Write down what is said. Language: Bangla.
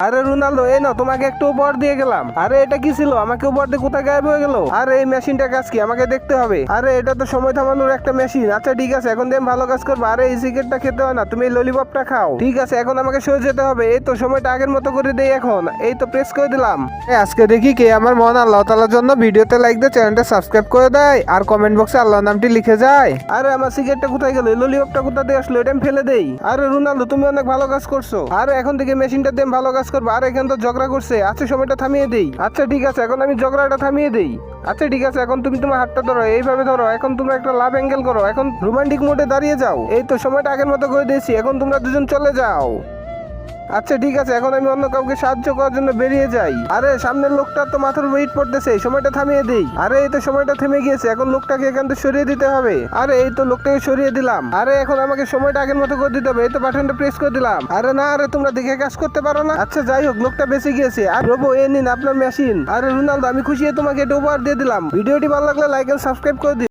আরে রোনালদো, এই নাও তোমাকে একটু উপহার দিয়ে গেলাম। আরে এটা কি ছিল? আমাকে উপহার দিয়ে কোথায় গায়েব হয়ে গেল? আরে এই মেশিনটা কাজ কি? আমাকে দেখতে হবে। আরে এটা তো সময় থামানোর একটা মেশিন। আচ্ছা ঠিক আছে, এখন দিয়ে আমি ভালো কাজ করবো। আরে এই সিগারেটটা খেতে হয় না, তুমি এই ললিপপটা খাও। ঠিক আছে, এখন আমাকে সরে যেতে হবে। এই তো সময়টা আগের মতো করে দেই এখন। এই তো প্রেস করে দিলাম। আজকে দেখি কে আমার মন আল্লাহ তাআলার জন্য ভিডিওতে লাইক দিয়ে চ্যানেলটা সাবস্ক্রাইব করে দেয় আর কমেন্ট বক্সে আল্লাহর নামটি লিখে যায়। আরে আমার সিগারেটটা কোথায় গেল? এই ললিপপটা কোথা দিয়ে আসলো? এটা আমি ফেলে দেই। আরে রোনালদো, তুমি অনেক ভালো কাজ করছো। আরে এখন থেকে মেশিনটা দিয়ে আমি ভালো কাজ করবো। আর এখানে তো ঝগড়া করছে। আচ্ছা সময়টা থামিয়ে দেই। আচ্ছা ঠিক আছে, এখন আমি ঝগড়াটা থামিয়ে দেই। আচ্ছা ঠিক আছে, এখন তুমি তোমার হাতটা ধরো, এইভাবে ধরো। এখন তোমরা একটা লাভ অ্যাঙ্গেল করো, এখন রোমান্টিক মোডে দাঁড়িয়ে যাও। এই তো সময়টা আগের মতো করে দিয়েছি, এখন তোমরা দুজন চলে যাও। আচ্ছা ঠিক আছে, এখন আমি অন্য কাউকে সাহায্য করার জন্য বেরিয়ে যাই। আরে সামনের লোকটা তো মাথার ওয়েট পড়তেছে, সময়টা থামিয়ে দেই। আরে এই তো সময়টা থেমে গিয়েছে, এখন লোকটাকে এখান থেকে সরিয়ে দিতে হবে। আরে এই তো লোকটাকে সরিয়ে দিলাম। আরে এখন আমাকে সময়টা আগের মতো করে দিতে হবে। এই তো বাটনটা প্রেস করে দিলাম। আরে না, আরে তোমরা দেখে কাজ করতে পারো না। আচ্ছা যাই হোক, লোকটা বেঁচে গিয়েছে। আর রবো, এই নিন আপনার মেশিন। আরে রোনালদো, আমি খুশি হয়ে তোমাকে এটা উপহার দিয়ে দিলাম। ভিডিওটি ভালো লাগলে লাইক এন্ড সাবস্ক্রাইব করে দিন।